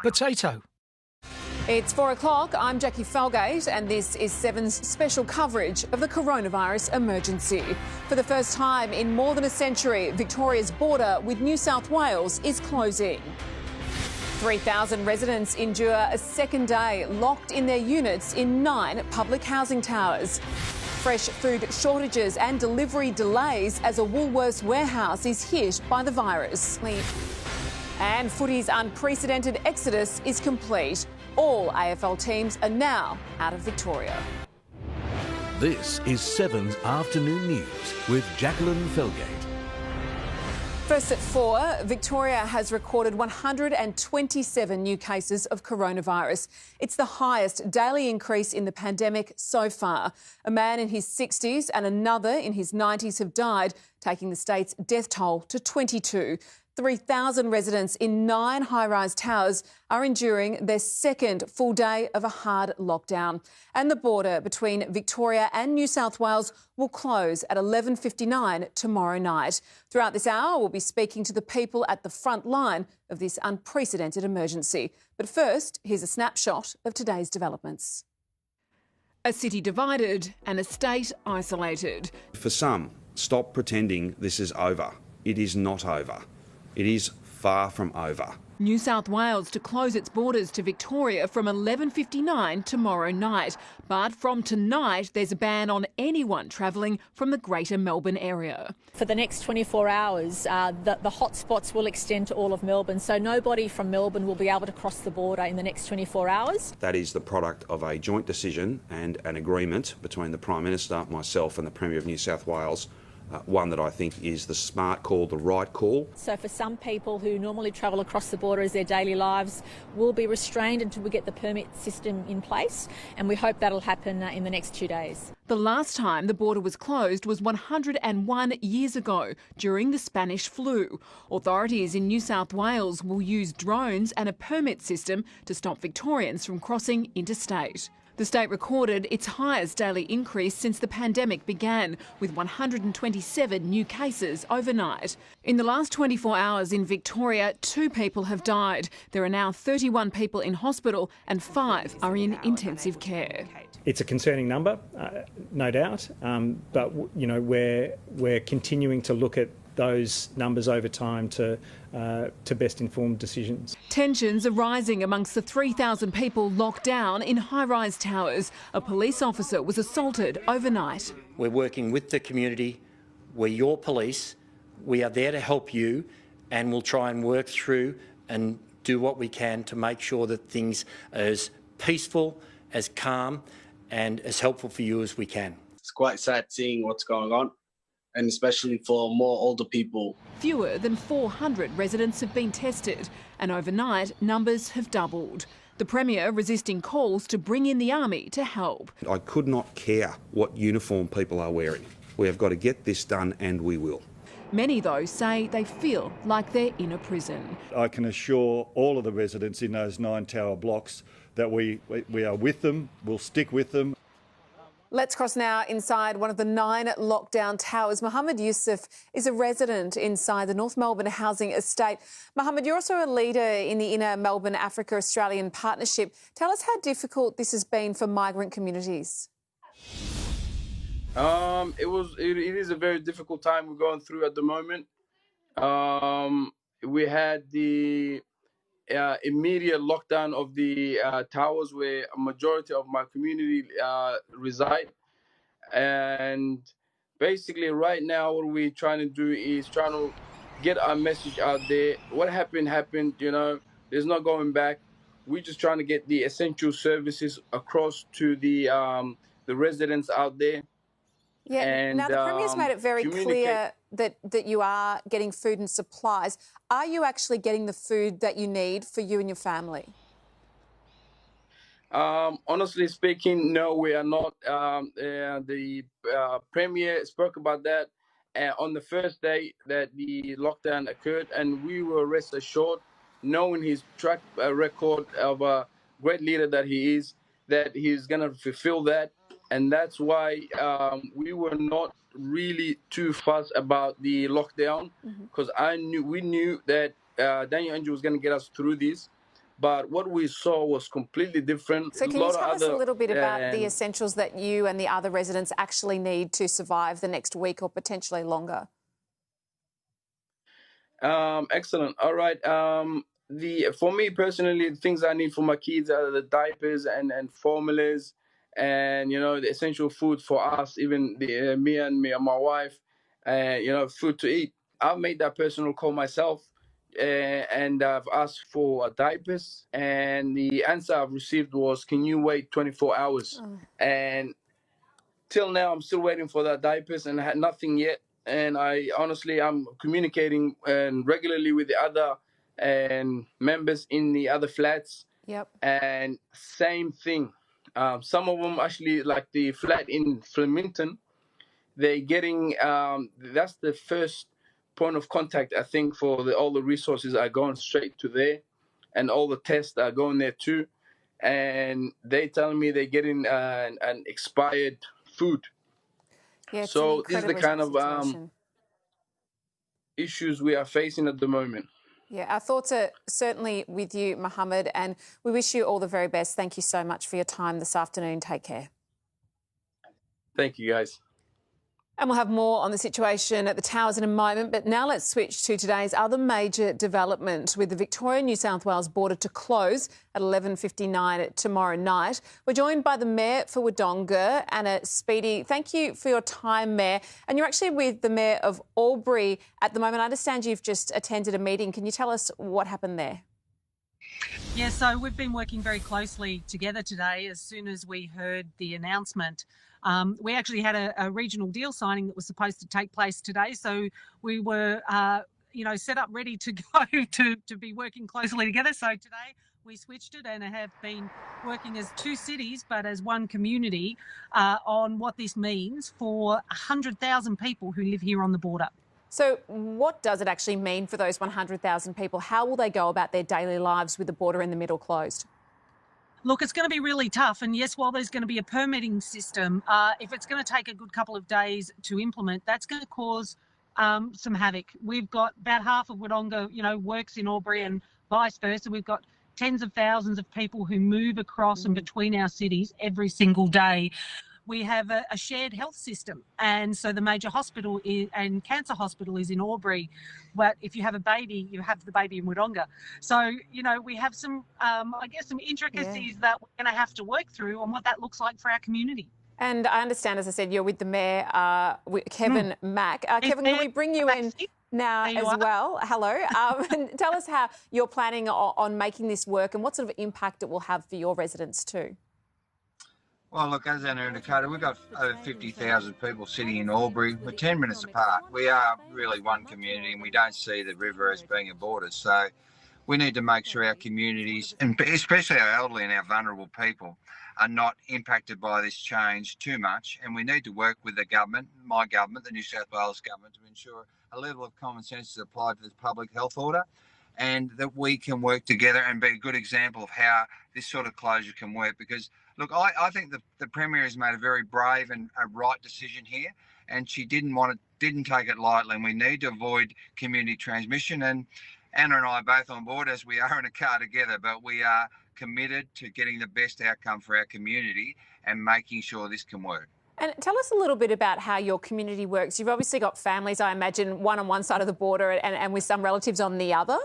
potato. It's 4 o'clock. I'm Jackie Felgate, and this is Seven's special coverage of the coronavirus emergency. For the first time in more than a century, Victoria's border with New South Wales is closing. 3,000 residents endure a second day locked in their units in 9 public housing towers. Fresh food shortages and delivery delays as a Woolworths warehouse is hit by the virus. And footy's unprecedented exodus is complete. All AFL teams are now out of Victoria. This is Seven's Afternoon News with Jacqueline Felgate. First at 4, Victoria has recorded 127 new cases of coronavirus. It's the highest daily increase in the pandemic so far. A man in his 60s and another in his 90s have died, taking the state's death toll to 22. 3,000 residents in 9 high-rise towers are enduring their second full day of a hard lockdown. And the border between Victoria and New South Wales will close at 11:59 tomorrow night. Throughout this hour, we'll be speaking to the people at the front line of this unprecedented emergency. But first, here's a snapshot of today's developments. A city divided and a state isolated. For some, stop pretending this is over. It is not over. It is far from over. New South Wales to close its borders to Victoria from 11:59 tomorrow night. But from tonight, there's a ban on anyone travelling from the Greater Melbourne area. For the next 24 hours, the hotspots will extend to all of Melbourne, so nobody from Melbourne will be able to cross the border in the next 24 hours. That is the product of a joint decision and an agreement between the Prime Minister, myself and the Premier of New South Wales. One that I think is the smart call, the right call. So for some people who normally travel across the border as their daily lives will be restrained until we get the permit system in place, and we hope that'll happen in the next 2 days. The last time the border was closed was 101 years ago, during the Spanish flu. Authorities in New South Wales will use drones and a permit system to stop Victorians from crossing interstate. The state recorded its highest daily increase since the pandemic began, with 127 new cases overnight. In the last 24 hours in Victoria, 2 people have died. There are now 31 people in hospital and 5 are in intensive care. It's a concerning number, no doubt, but you know we're continuing to look at those numbers over time to best informed decisions. Tensions are rising amongst the 3,000 people locked down in high-rise towers. A police officer was assaulted overnight. We're working with the community. We're your police. We are there to help you, and we'll try and work through and do what we can to make sure that things are as peaceful, as calm and as helpful for you as we can. It's quite sad seeing what's going on, and especially for more older people. Fewer than 400 residents have been tested, and overnight numbers have doubled. The Premier resisting calls to bring in the army to help. I could not care what uniform people are wearing. We have got to get this done, and we will. Many, though, say they feel like they're in a prison. I can assure all of the residents in those 9 tower blocks that we are with them, we'll stick with them. Let's cross now inside one of the 9 lockdown towers. Mohammed Yusuf is a resident inside the North Melbourne housing estate. Mohammed, you're also a leader in the Inner Melbourne Africa-Australian Partnership. Tell us how difficult this has been for migrant communities. It is a very difficult time we're going through at the moment. We had the immediate lockdown of the towers where a majority of my community reside, and basically right now what we're trying to do is trying to get our message out there. What happened, you know, there's no going back. We're just trying to get the essential services across to the residents out there. Yeah, and, now the Premier's made it very clear that you are getting food and supplies. Are you actually getting the food that you need for you and your family? Honestly speaking, no, we are not. The Premier spoke about that on the first day that the lockdown occurred, and we were rest assured, knowing his track record of a great leader that he is, that he's going to fulfill that. And that's why we were not really too fussed about the lockdown, because we knew that Daniel Andrew was going to get us through this. but what we saw was completely different. So can you tell us a little bit about the essentials that you and the other residents actually need to survive the next week or potentially longer? Excellent. All right. For me personally, the things I need for my kids are the diapers and formulas, and the essential food for us, even me and my wife, food to eat. I've made that personal call myself, and I've asked for diapers, and the answer I've received was, "Can you wait 24 hours?" And till now, I'm still waiting for that diapers, and I had nothing yet. And I'm communicating regularly with the other members in the other flats. Yep. And same thing. Some of them actually, like the flat in Flemington, they're getting. That's the first point of contact, I think, for all the resources are going straight to there, and all the tests are going there too. And they telling me they're getting an expired food. Yeah, it's So an this is the incredibly kind tough of situation. issues we are facing at the moment. Yeah, our thoughts are certainly with you, Mohammed, and we wish you all the very best. Thank you so much for your time this afternoon. Take care. Thank you, guys. And we'll have more on the situation at the Towers in a moment, but now let's switch to today's other major development, with the Victoria-New South Wales border to close at 11:59 tomorrow night. We're joined by the Mayor for Wodonga, Anna Speedy. Thank you for your time, Mayor. And you're actually with the Mayor of Albury at the moment. I understand you've just attended a meeting. Can you tell us what happened there? Yeah, so we've been working very closely together today. As soon as we heard the announcement, we actually had a regional deal signing that was supposed to take place today. So we were, set up ready to go to be working closely together. So today we switched it and have been working as two cities, but as one community, on what this means for 100,000 people who live here on the border. So what does it actually mean for those 100,000 people? How will they go about their daily lives with the border in the middle closed? Look, it's going to be really tough. And yes, while there's going to be a permitting system, if it's going to take a good couple of days to implement, that's going to cause some havoc. We've got about half of Wodonga, works in Albury, and vice versa. We've got tens of thousands of people who move across and between our cities every single day. We have a shared health system, and so the major hospital and cancer hospital is in Albury. But if you have a baby, you have the baby in Wodonga. So, we have some, some intricacies that we're going to have to work through on what that looks like for our community. And I understand, as I said, you're with the Mayor, Kevin Mack. Kevin, can we bring you in now as well? Hello. And tell us how you're planning on making this work and what sort of impact it will have for your residents too. Well, look, as Anna indicated, we've got over 50,000 people sitting in Albury. We're 10 minutes apart. We are really one community, and we don't see the river as being a border. So we need to make sure our communities, and especially our elderly and our vulnerable people, are not impacted by this change too much. And we need to work with the government, my government, the New South Wales government, to ensure a level of common sense is applied to this public health order, and that we can work together and be a good example of how this sort of closure can work. Because, look, I think the Premier has made a very brave and a right decision here, and she didn't take it lightly, and we need to avoid community transmission. And Anna and I are both on board, as we are in a car together, but we are committed to getting the best outcome for our community and making sure this can work. And tell us a little bit about how your community works. You've obviously got families, I imagine, one on one side of the border and with some relatives on the other.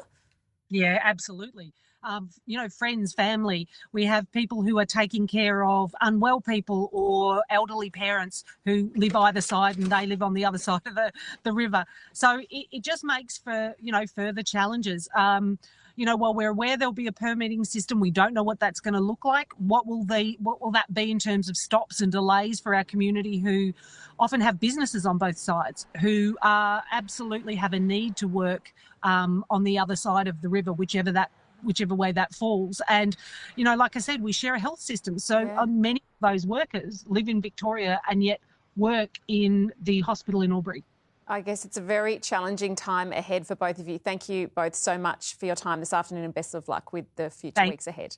Yeah, absolutely. Friends, family. We have people who are taking care of unwell people or elderly parents who live either side, and they live on the other side of the river. So it just makes for, further challenges. While we're aware there'll be a permitting system, we don't know what that's going to look like. What will that be in terms of stops and delays for our community, who often have businesses on both sides, who absolutely have a need to work on the other side of the river, whichever way that falls. And, like I said, we share a health system. So many of those workers live in Victoria and yet work in the hospital in Albury. I guess it's a very challenging time ahead for both of you. Thank you both so much for your time this afternoon, and best of luck with the future weeks ahead.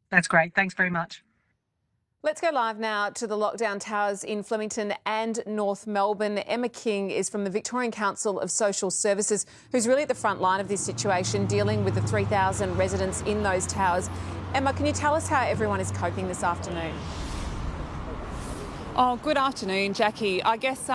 That's great. Thanks very much. Let's go live now to the lockdown towers in Flemington and North Melbourne. Emma King is from the Victorian Council of Social Services, who's really at the front line of this situation, dealing with the 3,000 residents in those towers. Emma, can you tell us how everyone is coping this afternoon? Oh, good afternoon, Jackie. I guess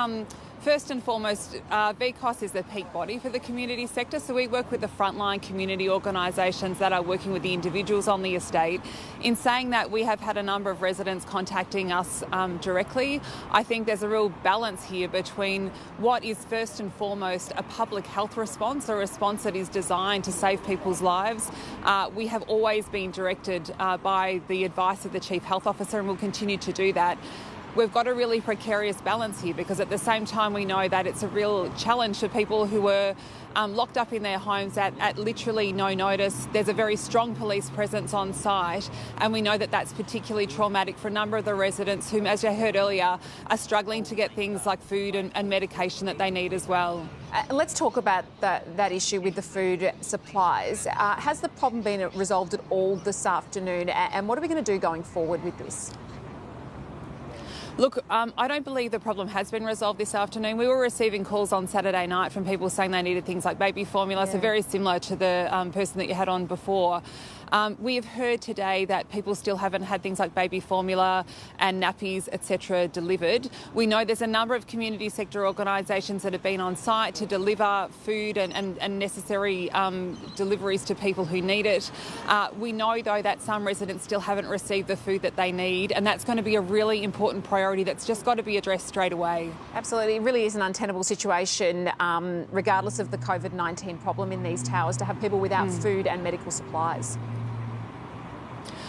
first and foremost, VCOS is the peak body for the community sector, so we work with the frontline community organisations that are working with the individuals on the estate. In saying that, we have had a number of residents contacting us directly. I think there's a real balance here between what is first and foremost a public health response, a response that is designed to save people's lives. We have always been directed by the advice of the Chief Health Officer, and will continue to do that. We've got a really precarious balance here, because at the same time we know that it's a real challenge for people who were locked up in their homes at literally no notice. There's a very strong police presence on site, and we know that that's particularly traumatic for a number of the residents who, as you heard earlier, are struggling to get things like food and medication that they need as well. Let's talk about that issue with the food supplies. Has the problem been resolved at all this afternoon, and what are we going to do going forward with this? Look, I don't believe the problem has been resolved this afternoon. We were receiving calls on Saturday night from people saying they needed things like baby formula, so very similar to the person that you had on before. We have heard today that people still haven't had things like baby formula and nappies, etc. delivered. We know there's a number of community sector organisations that have been on site to deliver food and necessary deliveries to people who need it. We know, though, that some residents still haven't received the food that they need, and that's going to be a really important priority that's just got to be addressed straight away. Absolutely. It really is an untenable situation, regardless of the COVID-19 problem in these towers, to have people without food and medical supplies.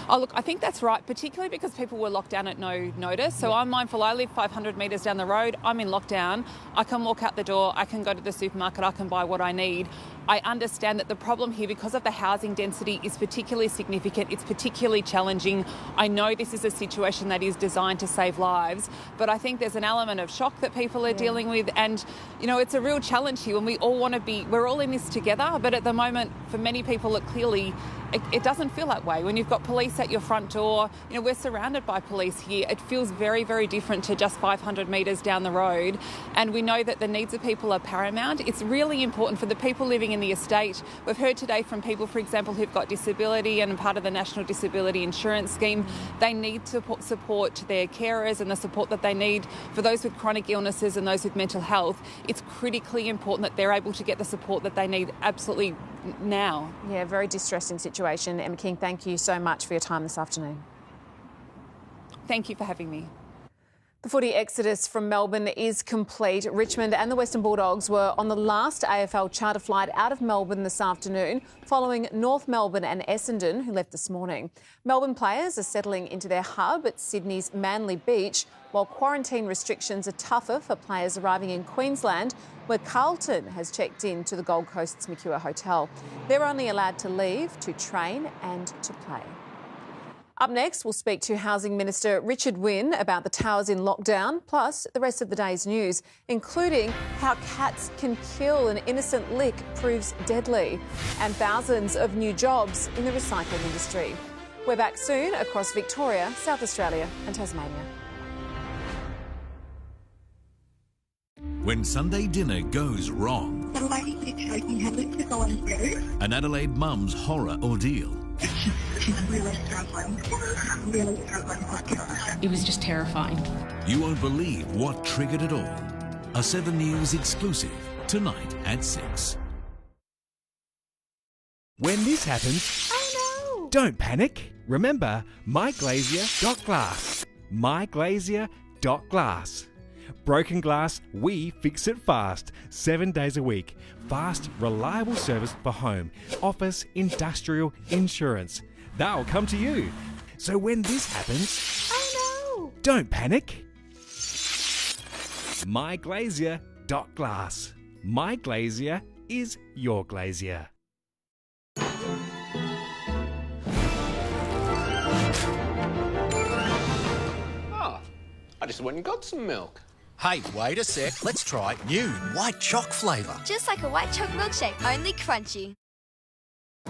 Oh, look, I think that's right, particularly because people were locked down at no notice. So I'm mindful, I live 500 metres down the road, I'm in lockdown, I can walk out the door, I can go to the supermarket, I can buy what I need. I understand that the problem here, because of the housing density, is particularly significant. It's particularly challenging. I know this is a situation that is designed to save lives, but I think there's an element of shock that people are dealing with. And, you know, it's a real challenge here, and we all want to be, we're all in this together. But at the moment, for many people, it doesn't feel that way. When you've got police at your front door, you know, we're surrounded by police here. It feels very, very different to just 500 metres down the road. And we know that the needs of people are paramount. It's really important for the people living in the estate. We've heard today from people, for example, who've got disability and part of the National Disability Insurance Scheme. They need support to their carers and the support that they need for those with chronic illnesses and those with mental health. It's critically important that they're able to get the support that they need absolutely now. Yeah, very distressing situation. Emma King, thank you so much for your time this afternoon. Thank you for having me. The footy exodus from Melbourne is complete. Richmond and the Western Bulldogs were on the last AFL charter flight out of Melbourne this afternoon, following North Melbourne and Essendon, who left this morning. Melbourne players are settling into their hub at Sydney's Manly Beach, while quarantine restrictions are tougher for players arriving in Queensland, where Carlton has checked in to the Gold Coast's Mercure Hotel. They're only allowed to leave to train and to play. Up next, we'll speak to Housing Minister Richard Wynne about the towers in lockdown, plus the rest of the day's news, including how cats can kill an innocent lick proves deadly, and thousands of new jobs in the recycling industry. We're back soon across Victoria, South Australia and Tasmania. When Sunday dinner goes wrong, an Adelaide mum's horror ordeal. She's really struggling. It was just terrifying. You won't believe what triggered it all. A 7 News exclusive tonight at 6. When this happens, oh no! Don't panic. Remember myglazier.glass. myglazier.glass. Broken glass, we fix it fast. 7 days a week. Fast, reliable service for home, office, industrial, insurance. They'll come to you. So when this happens, oh no! Don't panic. myglazier.glass. My Glazier is your glazier. Oh, I just went and got some milk. Hey, wait a sec. Let's try new white choc flavour. Just like a white choc milkshake, only crunchy.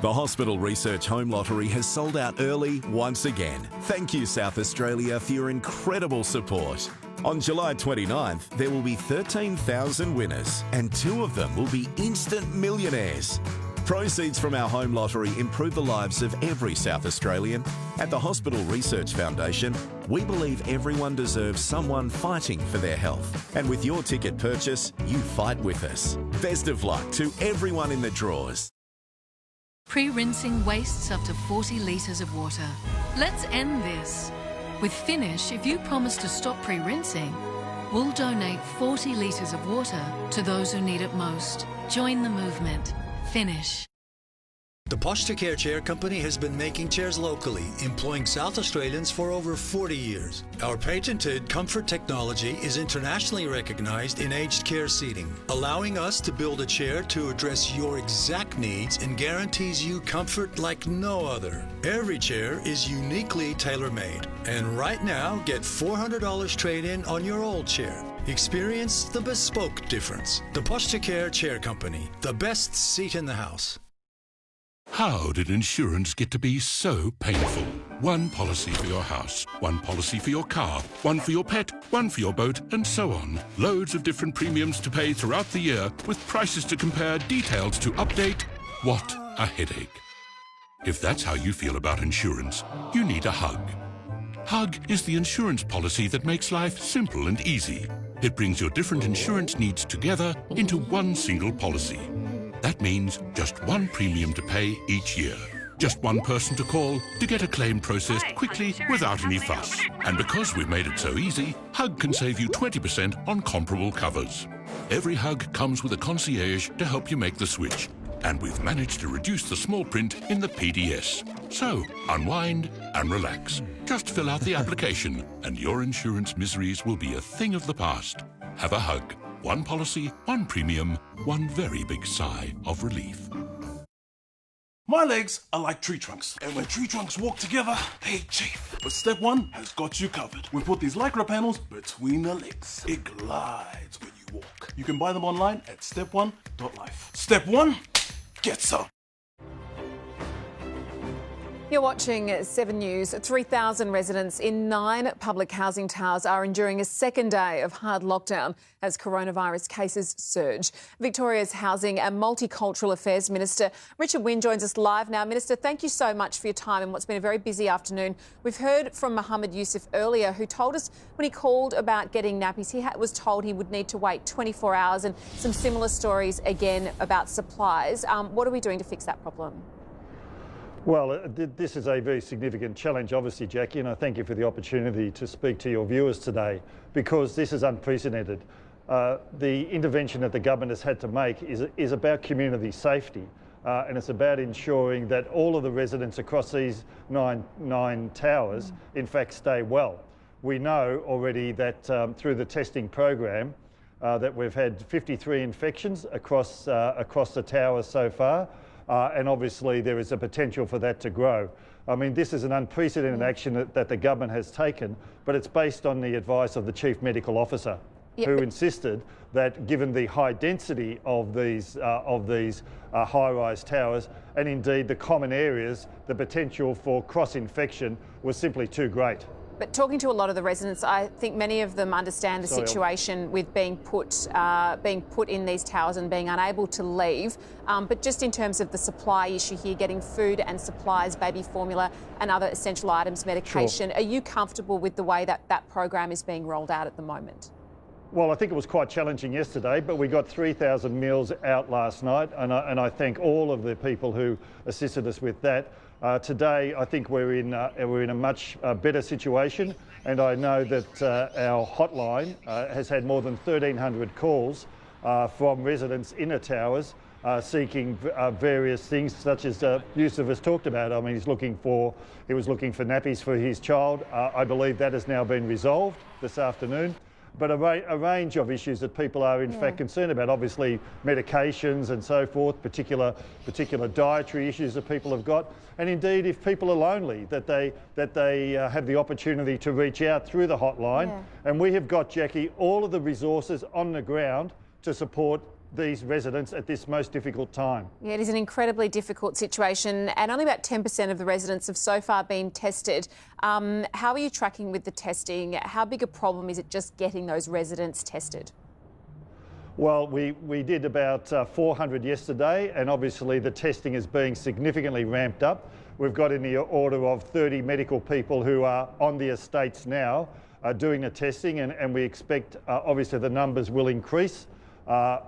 The Hospital Research Home Lottery has sold out early once again. Thank you, South Australia, for your incredible support. On July 29th, there will be 13,000 winners, and 2 of them will be instant millionaires. Proceeds from our home lottery improve the lives of every South Australian. At the Hospital Research Foundation, we believe everyone deserves someone fighting for their health. And with your ticket purchase, you fight with us. Best of luck to everyone in the draws. Pre-rinsing wastes up to 40 litres of water. Let's end this. With Finish, if you promise to stop pre-rinsing, we'll donate 40 litres of water to those who need it most. Join the movement. Finish. The Posture Care Chair Company has been making chairs locally, employing South Australians for over 40 years. Our patented comfort technology is internationally recognized in aged care seating, allowing us to build a chair to address your exact needs and guarantees you comfort like no other. Every chair is uniquely tailor-made. And right now, get $400 trade-in on your old chair. Experience the bespoke difference. The Posture Care Chair Company, the best seat in the house. How did insurance get to be so painful? One policy for your house, one policy for your car, one for your pet, one for your boat, and so on. Loads of different premiums to pay throughout the year with prices to compare, details to update. What a headache. If that's how you feel about insurance, you need a Hug. Hug is the insurance policy that makes life simple and easy. It brings your different insurance needs together into one single policy. That means just one premium to pay each year. Just one person to call to get a claim processed quickly without any fuss. And because we've made it so easy, Hug can save you 20% on comparable covers. Every Hug comes with a concierge to help you make the switch. And we've managed to reduce the small print in the PDS. So, unwind and relax. Just fill out the application and your insurance miseries will be a thing of the past. Have a Hug. One policy, one premium, one very big sigh of relief. My legs are like tree trunks, and when tree trunks walk together, they chafe. But Step 1 has got you covered. We put these Lycra panels between the legs. It glides when you walk. You can buy them online at step1.life. Step 1, get some. You're watching 7 News. 3,000 residents in 9 public housing towers are enduring a second day of hard lockdown as coronavirus cases surge. Victoria's Housing and Multicultural Affairs Minister Richard Wynne joins us live now. Minister, thank you so much for your time in what's been a very busy afternoon. We've heard from Mohammed Yusuf earlier, who told us when he called about getting nappies, he was told he would need to wait 24 hours, and some similar stories again about supplies. What are we doing to fix that problem? Well, this is a very significant challenge, obviously, Jackie, and I thank you for the opportunity to speak to your viewers today, because this is unprecedented. The intervention that the government has had to make is about community safety, and it's about ensuring that all of the residents across these nine towers, in fact, stay well. We know already that through the testing program that we've had 53 infections across the towers so far. And obviously there is a potential for that to grow. I mean, this is an unprecedented action that the government has taken, but it's based on the advice of the Chief Medical Officer, who insisted that given the high density of these high-rise towers, and indeed the common areas, the potential for cross-infection was simply too great. But talking to a lot of the residents, I think many of them understand the situation with being put in these towers and being unable to leave. But just in terms of the supply issue here, getting food and supplies, baby formula and other essential items, medication, are you comfortable with the way that program is being rolled out at the moment? Well, I think it was quite challenging yesterday, but we got 3,000 meals out last night, and I thank all of the people who assisted us with that. Today, I think we're in a much better situation, and I know that our hotline has had more than 1,300 calls from residents in the towers seeking various things, such as Yusuf has talked about. I mean, he was looking for nappies for his child. I believe that has now been resolved this afternoon. But a range of issues that people are in fact concerned about, obviously medications and so forth, particular dietary issues that people have got, and indeed if people are lonely, that they have the opportunity to reach out through the hotline. And we have got, Jackie, all of the resources on the ground to support these residents at this most difficult time. Yeah, it is an incredibly difficult situation, and only about 10% of the residents have so far been tested. How are you tracking with the testing? How big a problem is it just getting those residents tested? Well, we did about 400 yesterday, and obviously the testing is being significantly ramped up. We've got in the order of 30 medical people who are on the estates now doing the testing, and we expect obviously the numbers will increase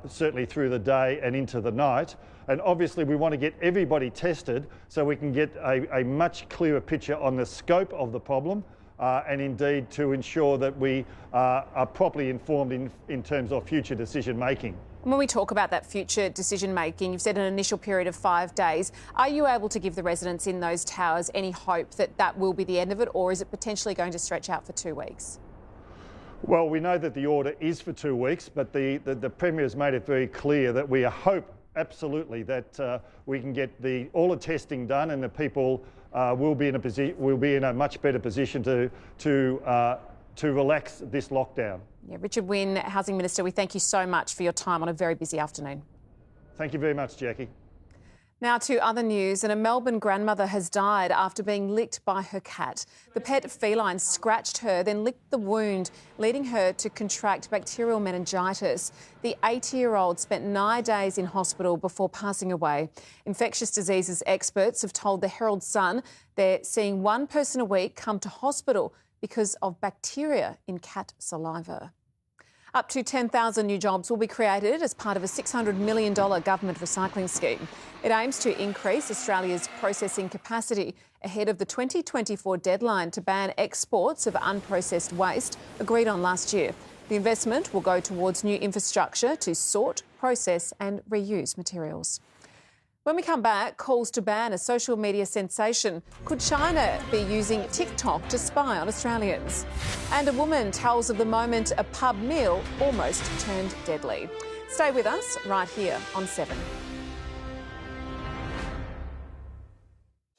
certainly through the day and into the night. And obviously we want to get everybody tested so we can get a much clearer picture on the scope of the problem and indeed to ensure that we are properly informed in terms of future decision making. When we talk about that future decision making, you've said an initial period of 5 days. Are you able to give the residents in those towers any hope that that will be the end of it, or is it potentially going to stretch out for 2 weeks? Well, we know that the order is for 2 weeks, but the Premier has made it very clear that we hope absolutely that we can get all the testing done, and the people will be in a much better position to relax this lockdown. Yeah, Richard Wynne, Housing Minister, we thank you so much for your time on a very busy afternoon. Thank you very much, Jackie. Now to other news, and a Melbourne grandmother has died after being licked by her cat. The pet feline scratched her, then licked the wound, leading her to contract bacterial meningitis. The 80-year-old spent 9 days in hospital before passing away. Infectious diseases experts have told the Herald Sun they're seeing one person a week come to hospital because of bacteria in cat saliva. Up to 10,000 new jobs will be created as part of a $600 million government recycling scheme. It aims to increase Australia's processing capacity ahead of the 2024 deadline to ban exports of unprocessed waste agreed on last year. The investment will go towards new infrastructure to sort, process and reuse materials. When we come back, calls to ban a social media sensation. Could China be using TikTok to spy on Australians? And a woman tells of the moment a pub meal almost turned deadly. Stay with us right here on 7.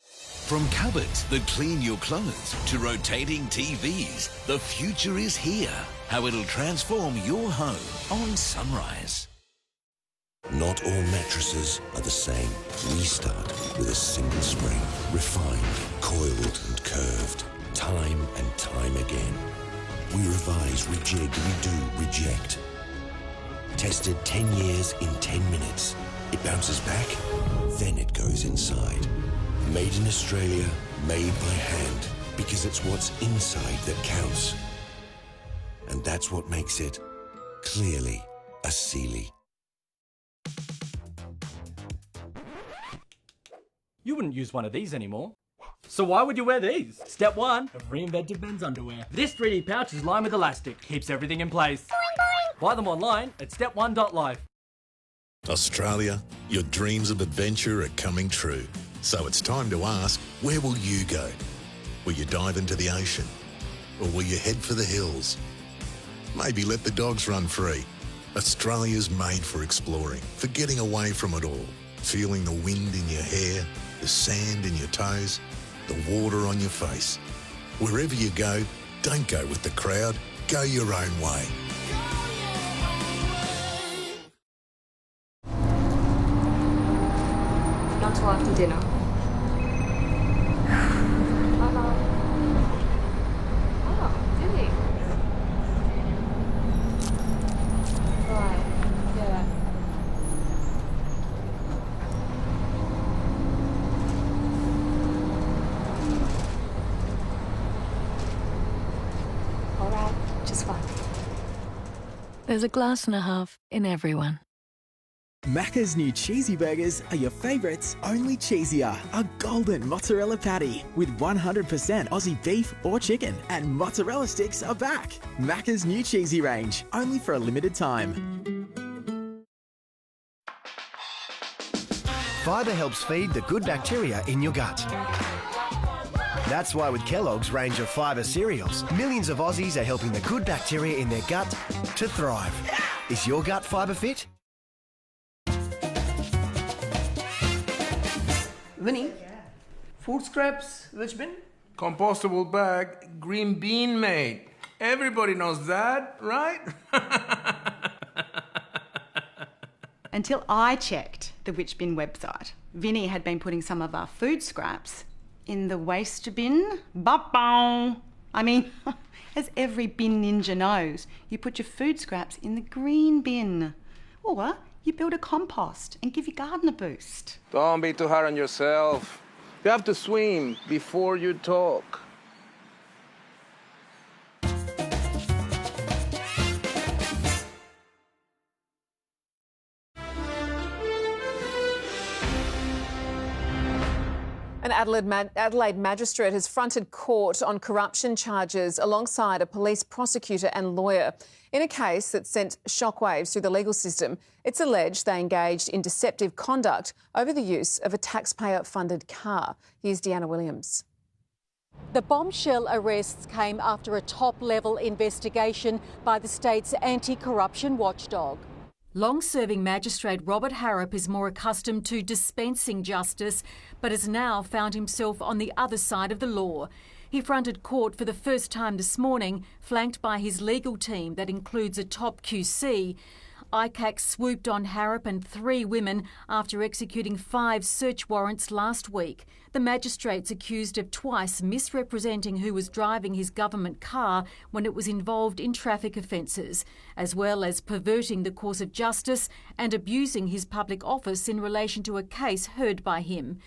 From cupboards that clean your clothes to rotating TVs, the future is here. How it'll transform your home on Sunrise. Not all mattresses are the same. We start with a single spring, refined, coiled and curved, time and time again. We revise, rejig, redo, reject. Tested 10 years in 10 minutes. It bounces back, then it goes inside. Made in Australia, made by hand, because it's what's inside that counts. And that's what makes it, clearly, a Sealy. You wouldn't use one of these anymore. So why would you wear these? Step 1, have reinvented men's underwear. This 3D pouch is lined with elastic, keeps everything in place. Boing, boing. Buy them online at step1.life. Australia, your dreams of adventure are coming true. So it's time to ask, where will you go? Will you dive into the ocean? Or will you head for the hills? Maybe let the dogs run free. Australia's made for exploring, for getting away from it all. Feeling the wind in your hair, the sand in your toes, the water on your face. Wherever you go, don't go with the crowd, go your own way. Not till after dinner. Oh, did he? Right, yeah. Alright, just fine. There's a glass and a half in everyone. Macca's new cheesy burgers are your favourites, only cheesier. A golden mozzarella patty with 100% Aussie beef or chicken, and mozzarella sticks are back. Macca's new cheesy range, only for a limited time. Fibre helps feed the good bacteria in your gut. That's why with Kellogg's range of fibre cereals, millions of Aussies are helping the good bacteria in their gut to thrive. Is your gut fibre fit? Vinny, food scraps, which bin? Compostable bag, green bean mate. Everybody knows that, right? Until I checked the Which Bin website, Vinny had been putting some of our food scraps in the waste bin. Ba-bow! I mean, as every bin ninja knows, you put your food scraps in the green bin. Or you build a compost and give your garden a boost. Don't be too hard on yourself. You have to swim before you talk. An Adelaide magistrate has fronted court on corruption charges alongside a police prosecutor and lawyer in a case that sent shockwaves through the legal system. It's alleged they engaged in deceptive conduct over the use of a taxpayer-funded car. Here's Deanna Williams. The bombshell arrests came after a top-level investigation by the state's anti-corruption watchdog. Long-serving magistrate Robert Harrop is more accustomed to dispensing justice, but has now found himself on the other side of the law. He fronted court for the first time this morning, flanked by his legal team that includes a top QC. ICAC swooped on Harrop and 3 women after executing 5 search warrants last week. The magistrate's accused of twice misrepresenting who was driving his government car when it was involved in traffic offences, as well as perverting the course of justice and abusing his public office in relation to a case heard by him.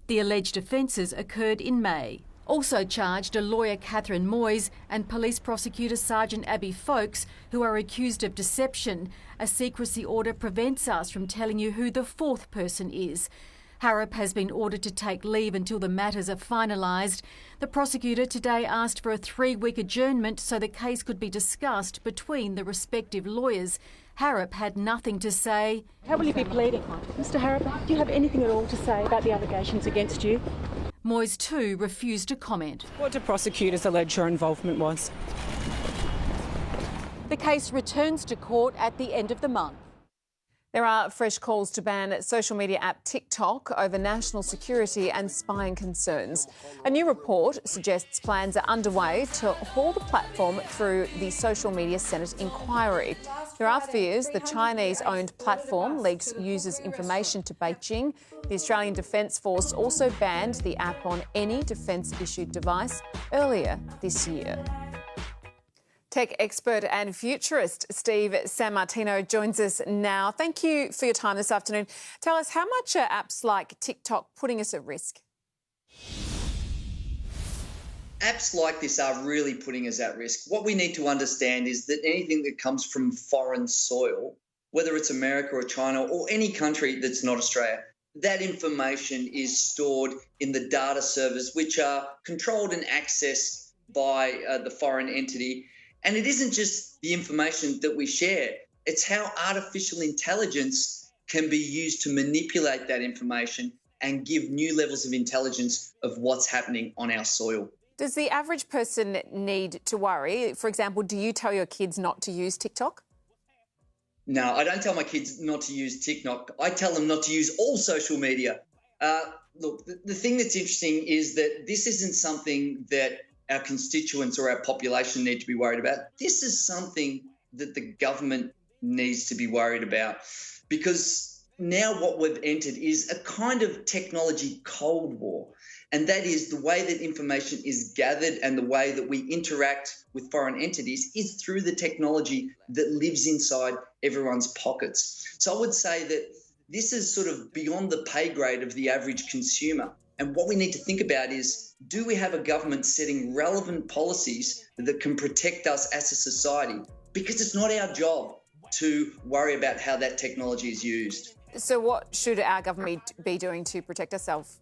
The alleged offences occurred in May. Also charged are lawyer Catherine Moyes and police prosecutor Sergeant Abby Folkes, who are accused of deception. A secrecy order prevents us from telling you who the 4th person is. Harrop has been ordered to take leave until the matters are finalised. The prosecutor today asked for a 3-week adjournment so the case could be discussed between the respective lawyers. Harrop had nothing to say. How will you be pleading? Mr Harrop, do you have anything at all to say about the allegations against you? Moyes too refused to comment. What do prosecutors allege your involvement was? The case returns to court at the end of the month. There are fresh calls to ban social media app TikTok over national security and spying concerns. A new report suggests plans are underway to haul the platform through the Social Media Senate inquiry. There are fears the Chinese-owned platform leaks users' information to Beijing. The Australian Defence Force also banned the app on any defence-issued device earlier this year. Tech expert and futurist Steve Sammartino joins us now. Thank you for your time this afternoon. Tell us, how much are apps like TikTok putting us at risk? Apps like this are really putting us at risk. What we need to understand is that anything that comes from foreign soil, whether it's America or China or any country that's not Australia, that information is stored in the data servers, which are controlled and accessed by the foreign entity. And it isn't just the information that we share, it's how artificial intelligence can be used to manipulate that information and give new levels of intelligence of what's happening on our soil. Does the average person need to worry? For example, do you tell your kids not to use TikTok? No, I don't tell my kids not to use TikTok. I tell them not to use all social media. Look, the thing that's interesting is that this isn't something that our constituents or our population need to be worried about. This is something that the government needs to be worried about, because now what we've entered is a kind of technology cold war. And that is the way that information is gathered and the way that we interact with foreign entities is through the technology that lives inside everyone's pockets. So I would say that this is sort of beyond the pay grade of the average consumer. And what we need to think about is, do we have a government setting relevant policies that can protect us as a society? Because it's not our job to worry about how that technology is used. So what should our government be doing to protect ourselves?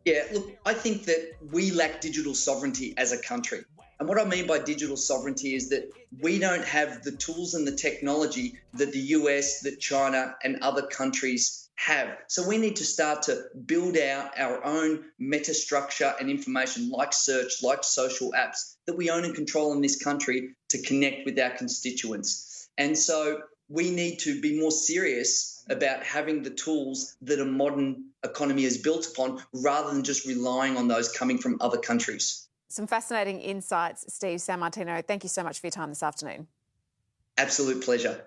Yeah, look, I think that we lack digital sovereignty as a country. And what I mean by digital sovereignty is that we don't have the tools and the technology that the US, that China and other countries have. So we need to start to build out our own metastructure and information like search, like social apps that we own and control in this country to connect with our constituents. And so we need to be more serious about having the tools that a modern economy is built upon, rather than just relying on those coming from other countries. Some fascinating insights, Steve Sammartino. Thank you so much for your time this afternoon. Absolute pleasure.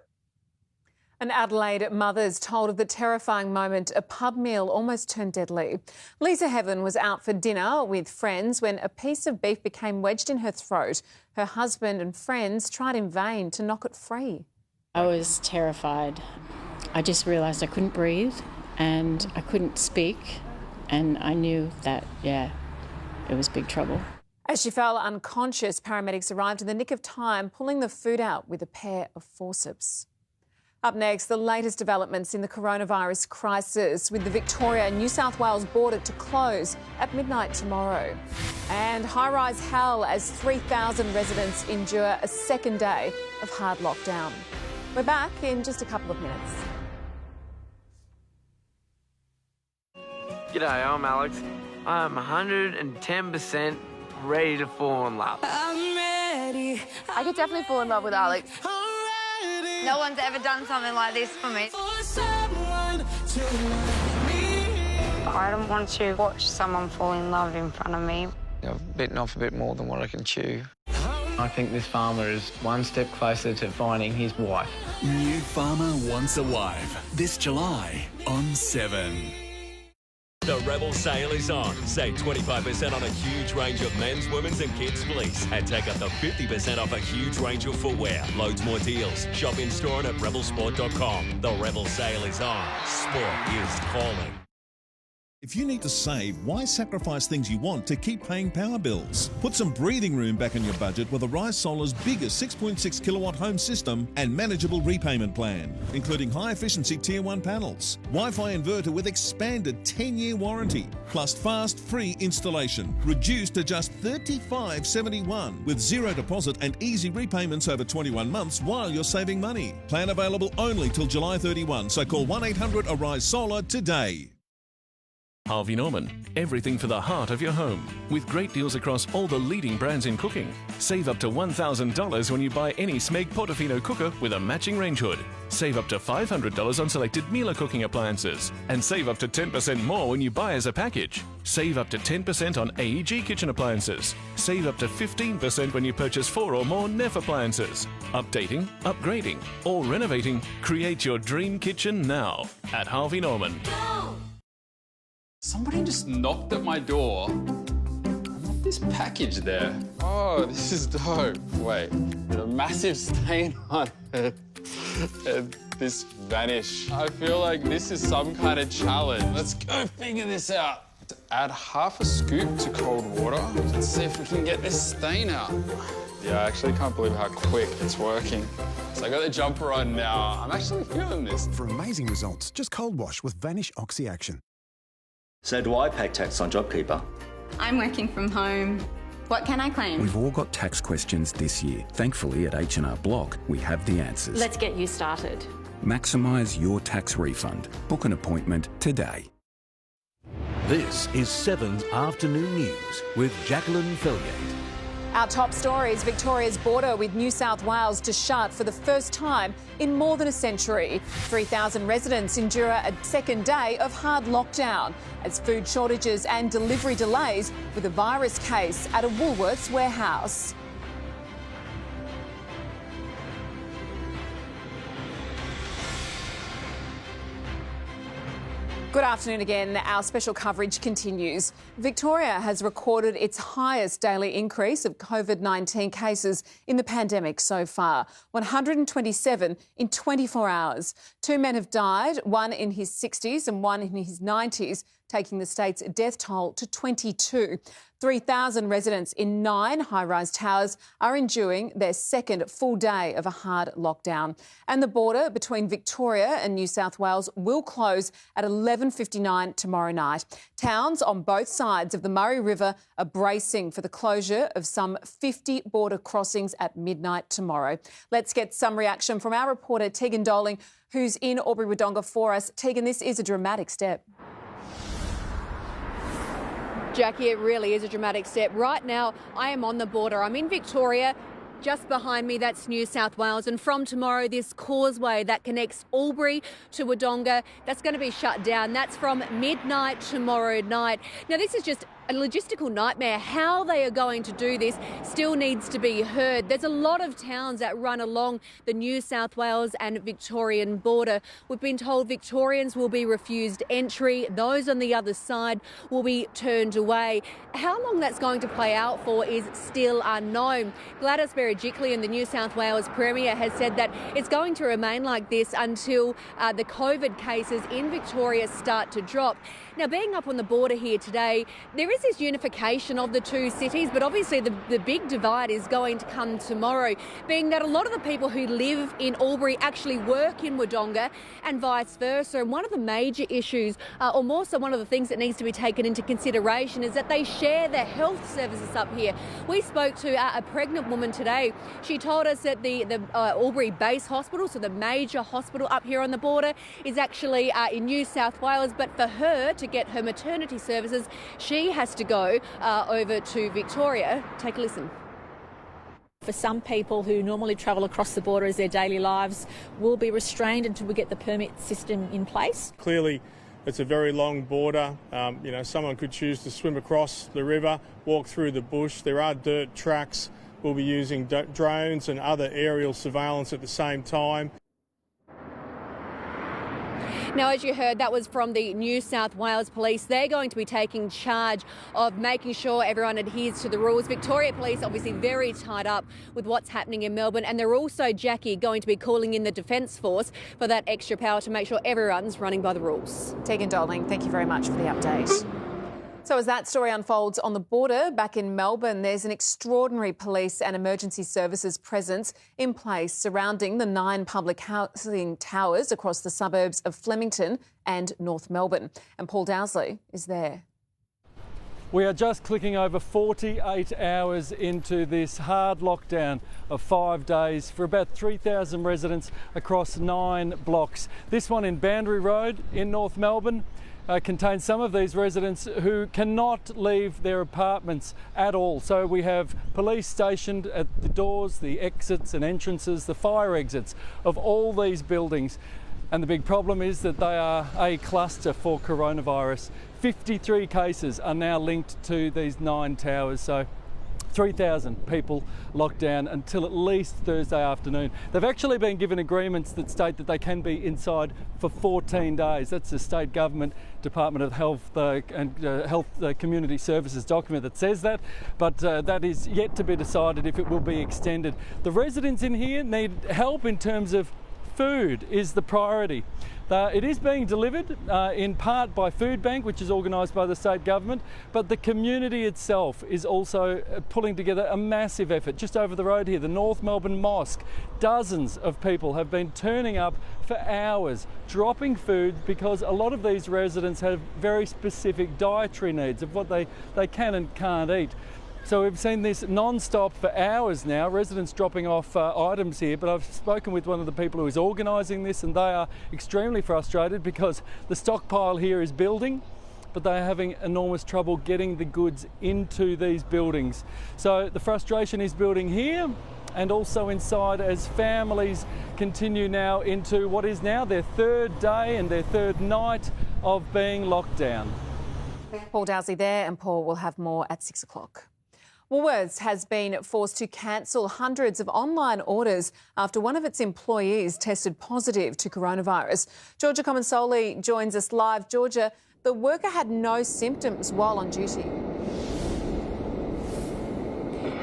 An Adelaide mother's told of the terrifying moment a pub meal almost turned deadly. Lisa Heaven was out for dinner with friends when a piece of beef became wedged in her throat. Her husband and friends tried in vain to knock it free. I was terrified. I just realised I couldn't breathe and I couldn't speak, and I knew that, it was big trouble. As she fell unconscious, paramedics arrived in the nick of time, pulling the food out with a pair of forceps. Up next, the latest developments in the coronavirus crisis, with the Victoria and New South Wales border to close at midnight tomorrow. And high-rise hell as 3,000 residents endure a second day of hard lockdown. We're back in just a couple of minutes. G'day, I'm Alex. I'm 110% ready to fall in love. I'm ready. I could definitely fall in love with Alex. No one's ever done something like this for me. I don't want to watch someone fall in love in front of me. I've bitten off a bit more than what I can chew. I think this farmer is one step closer to finding his wife. New Farmer Wants a Wife, this July on 7. The Rebel sale is on. Save 25% on a huge range of men's, women's and kids' fleece. And take up to 50% off a huge range of footwear. Loads more deals. Shop in store and at rebelsport.com. The Rebel sale is on. Sport is calling. If you need to save, why sacrifice things you want to keep paying power bills? Put some breathing room back in your budget with Arise Solar's biggest 6.6 kilowatt home system and manageable repayment plan, including high-efficiency Tier 1 panels, Wi-Fi inverter with expanded 10-year warranty, plus fast, free installation, reduced to just $35.71 with zero deposit and easy repayments over 21 months while you're saving money. Plan available only till July 31, so call 1-800-ARISE-SOLAR today. Harvey Norman, everything for the heart of your home, with great deals across all the leading brands in cooking. Save up to $1,000 when you buy any Smeg Portofino cooker with a matching range hood. Save up to $500 on selected Miele cooking appliances. And save up to 10% more when you buy as a package. Save up to 10% on AEG kitchen appliances. Save up to 15% when you purchase 4 or more Neff appliances. Updating, upgrading, or renovating, create your dream kitchen now at Harvey Norman. Somebody just knocked at my door. I want this package there. Oh, this is dope. Wait, there's a massive stain on it. And this vanish. I feel like this is some kind of challenge. Let's go figure this out. Add half a scoop to cold water. Let's see if we can get this stain out. Yeah, I actually can't believe how quick it's working. So I got the jumper on now. I'm actually feeling this. For amazing results, just cold wash with Vanish Oxy Action. So do I pay tax on JobKeeper? I'm working from home. What can I claim? We've all got tax questions this year. Thankfully, at H&R Block, we have the answers. Let's get you started. Maximise your tax refund. Book an appointment today. This is 7's Afternoon News with Jacqueline Felgate. Our top stories: Victoria's border with New South Wales to shut for the first time in more than a century. 3,000 residents endure a second day of hard lockdown as food shortages and delivery delays with a virus case at a Woolworths warehouse. Good afternoon again. Our special coverage continues. Victoria has recorded its highest daily increase of COVID-19 cases in the pandemic so far, 127 in 24 hours. 2 men have died, one in his 60s and one in his 90s, taking the state's death toll to 22. 3,000 residents in 9 high-rise towers are enduring their second full day of a hard lockdown. And the border between Victoria and New South Wales will close at 11:59 tomorrow night. Towns on both sides of the Murray River are bracing for the closure of some 50 border crossings at midnight tomorrow. Let's get some reaction from our reporter Tegan Doling, who's in Albury-Wodonga for us. Tegan, this is a dramatic step. Jackie, it really is a dramatic step. Right now, I am on the border. I'm in Victoria. Just behind me, that's New South Wales. And from tomorrow, this causeway that connects Albury to Wodonga, that's going to be shut down. That's from midnight tomorrow night. Now, this is just a logistical nightmare. How they are going to do this still needs to be heard. There's a lot of towns that run along the New South Wales and Victorian border. We've been told Victorians will be refused entry. Those on the other side will be turned away. How long that's going to play out for is still unknown. Gladys Berejiklian, the New South Wales Premier, has said that it's going to remain like this until the COVID cases in Victoria start to drop. Now, being up on the border here today, there is this unification of the two cities, but obviously the big divide is going to come tomorrow, being that a lot of the people who live in Albury actually work in Wodonga and vice versa. And one of the major issues, or more so one of the things that needs to be taken into consideration, is that they share their health services up here. We spoke to a pregnant woman today. She told us that the Albury Base Hospital, so the major hospital up here on the border, is actually in New South Wales, but for her to get her maternity services, she has to go over to Victoria. Take a listen. For some people who normally travel across the border as their daily lives will be restrained until we get the permit system in place. Clearly, it's a very long border. Someone could choose to swim across the river, walk through the bush. There are dirt tracks. We'll be using drones and other aerial surveillance at the same time. Now, as you heard, that was from the New South Wales Police. They're going to be taking charge of making sure everyone adheres to the rules. Victoria Police obviously very tied up with what's happening in Melbourne, and they're also, Jackie, going to be calling in the Defence Force for that extra power to make sure everyone's running by the rules. Tegan Doling, thank you very much for the update. So as that story unfolds on the border back in Melbourne, there's an extraordinary police and emergency services presence in place surrounding the 9 public housing towers across the suburbs of Flemington and North Melbourne. And Paul Dowsley is there. We are just clicking over 48 hours into this hard lockdown of 5 days for about 3,000 residents across 9 blocks. This one in Boundary Road in North Melbourne contains some of these residents who cannot leave their apartments at all. So we have police stationed at the doors, the exits and entrances, the fire exits of all these buildings. And the big problem is that they are a cluster for coronavirus. 53 cases are now linked to these 9 towers. So 3,000 people locked down until at least Thursday afternoon. They've actually been given agreements that state that they can be inside for 14 days. That's the state government Department of Health and Community Services document that says that, but that is yet to be decided if it will be extended. The residents in here need help in terms of food is the priority. It is being delivered in part by Food Bank, which is organised by the state government, but the community itself is also pulling together a massive effort. Just over the road here, the North Melbourne Mosque, dozens of people have been turning up for hours, dropping food because a lot of these residents have very specific dietary needs of what they can and can't eat. So we've seen this non-stop for hours now, residents dropping off items here, but I've spoken with one of the people who is organising this and they are extremely frustrated because the stockpile here is building, but they are having enormous trouble getting the goods into these buildings. So the frustration is building here and also inside as families continue now into what is now their 3rd day and their 3rd night of being locked down. Paul Dowsley there, and Paul will have more at 6 o'clock. Woolworths has been forced to cancel hundreds of online orders after one of its employees tested positive to coronavirus. Georgia Comensoli joins us live. Georgia, the worker had no symptoms while on duty.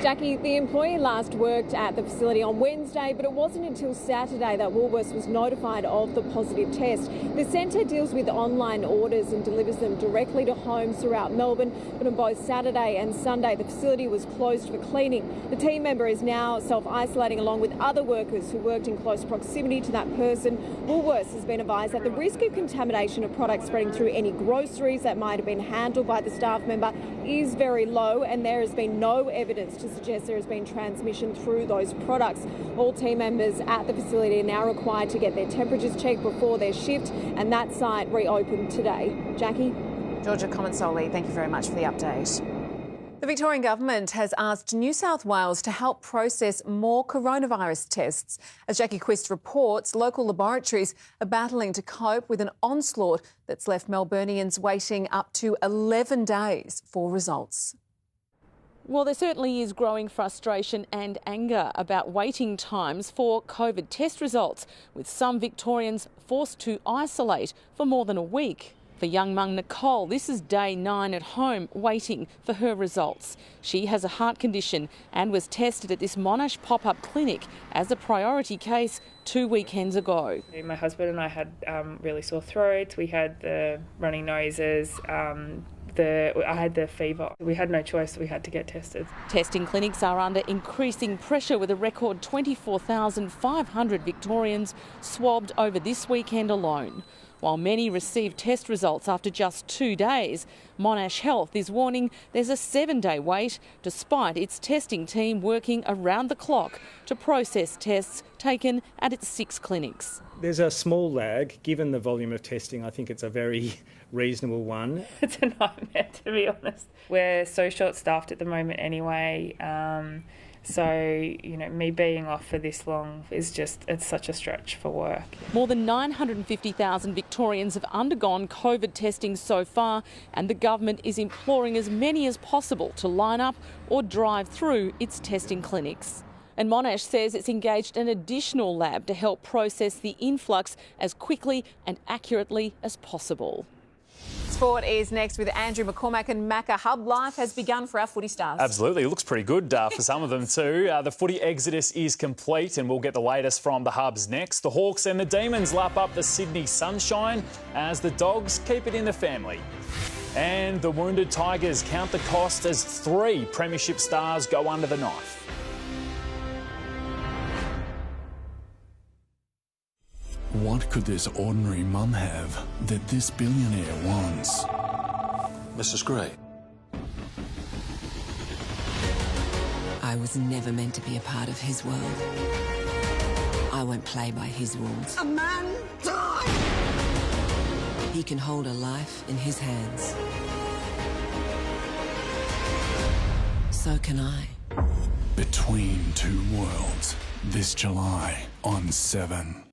Jackie, the employee last worked at the facility on Wednesday, but it wasn't until Saturday that Woolworths was notified of the positive test. The centre deals with online orders and delivers them directly to homes throughout Melbourne, but on both Saturday and Sunday the facility was closed for cleaning. The team member is now self-isolating along with other workers who worked in close proximity to that person. Woolworths has been advised that the risk of contamination of products spreading through any groceries that might have been handled by the staff member is very low, and there has been no evidence to suggest there has been transmission through those products. All team members at the facility are now required to get their temperatures checked before their shift, and that site reopened today. Jackie? Georgia Comensoli, thank you very much for the update. The Victorian Government has asked New South Wales to help process more coronavirus tests. As Jackie Quist reports, local laboratories are battling to cope with an onslaught that's left Melburnians waiting up to 11 days for results. Well, there certainly is growing frustration and anger about waiting times for COVID test results, with some Victorians forced to isolate for more than a week. For young mum Nicole, this is day 9 at home waiting for her results. She has a heart condition and was tested at this Monash pop-up clinic as a priority case 2 weekends ago. My husband and I had really sore throats, we had the running noses, I had the fever. We had no choice, we had to get tested. Testing clinics are under increasing pressure with a record 24,500 Victorians swabbed over this weekend alone. While many receive test results after just 2 days, Monash Health is warning there's a 7-day wait despite its testing team working around the clock to process tests taken at its 6 clinics. There's a small lag. Given the volume of testing, I think it's a very reasonable one. It's a nightmare, to be honest. We're so short-staffed at the moment anyway. So, me being off for this long is it's such a stretch for work. More than 950,000 Victorians have undergone COVID testing so far, and the government is imploring as many as possible to line up or drive through its testing clinics. And Monash says it's engaged an additional lab to help process the influx as quickly and accurately as possible. Sport is next with Andrew McCormack, and Macca. Hub life has begun for our footy stars. Absolutely. It looks pretty good for some of them too. The footy exodus is complete and we'll get the latest from the Hubs next. The Hawks and the Demons lap up the Sydney Sunshine as the Dogs keep it in the family. And the Wounded Tigers count the cost as 3 premiership stars go under the knife. What could this ordinary mum have that this billionaire wants? Mrs. Gray. I was never meant to be a part of his world. I won't play by his rules. A man died! He can hold a life in his hands. So can I. Between Two Worlds, this July on 7.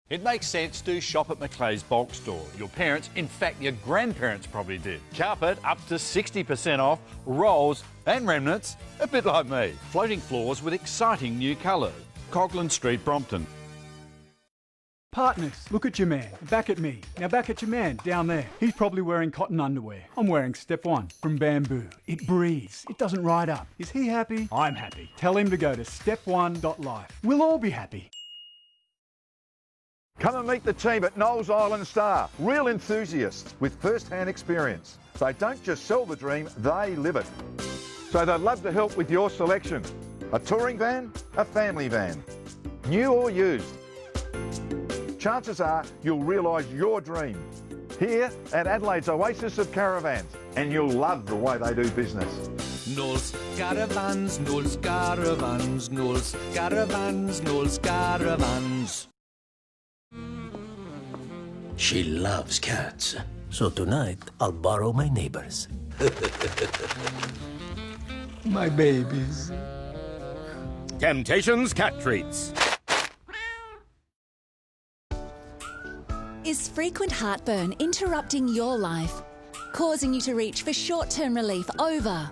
It makes sense to shop at Macleay's bulk store. Your parents, in fact your grandparents probably did. Carpet up to 60% off, rolls and remnants, a bit like me. Floating floors with exciting new colours. Coghlan Street, Brompton. Partners, look at your man. Back at me. Now back at your man down there. He's probably wearing cotton underwear. I'm wearing Step 1 from Bamboo. It breathes. It doesn't ride up. Is he happy? I'm happy. Tell him to go to step1.life. We'll all be happy. Come and meet the team at Knowles Island Star. Real enthusiasts with first-hand experience. They don't just sell the dream, they live it. So they'd love to help with your selection. A touring van, a family van. New or used. Chances are you'll realise your dream. Here at Adelaide's Oasis of Caravans. And you'll love the way they do business. Knowles Caravans, Knowles Caravans, Knowles Caravans, Knowles Caravans. She loves cats. So tonight, I'll borrow my neighbor's. My babies. Temptations cat treats. Is frequent heartburn interrupting your life, causing you to reach for short-term relief over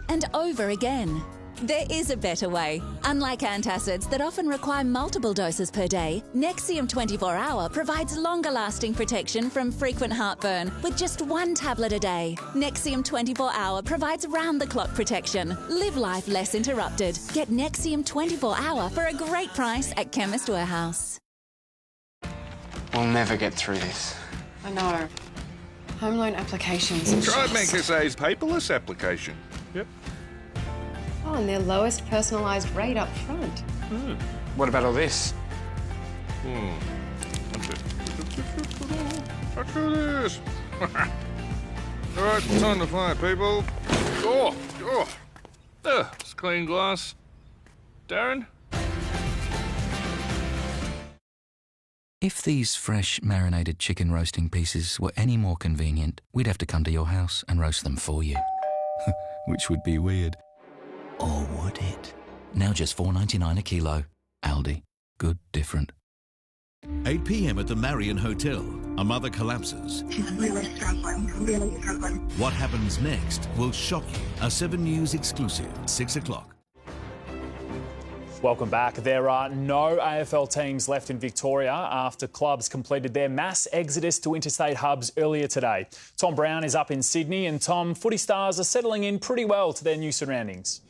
and over again? There is a better way. Unlike antacids that often require multiple doses per day, Nexium 24-Hour provides longer-lasting protection from frequent heartburn with just 1 tablet a day. Nexium 24-Hour provides round-the-clock protection. Live life less interrupted. Get Nexium 24-Hour for a great price at Chemist Warehouse. We'll never get through this. I know. Home loan applications. Try Bank.SA's paperless application. Yep. Oh, and their lowest personalised rate up front. What about all this? Watch this. All right, time to fly, people. It's clean glass. Darren? If these fresh, marinated chicken roasting pieces were any more convenient, we'd have to come to your house and roast them for you. which would be weird. Or would it? Now just $4.99 a kilo. Aldi. Good, different. 8 p.m. at the Marion Hotel. A mother collapses. She's really struggling, really struggling. What happens next will shock you. A 7 News exclusive, 6 o'clock. Welcome back. There are no AFL teams left in Victoria after clubs completed their mass exodus to interstate hubs earlier today. Tom Brown is up in Sydney, and Tom, footy stars are settling in pretty well to their new surroundings.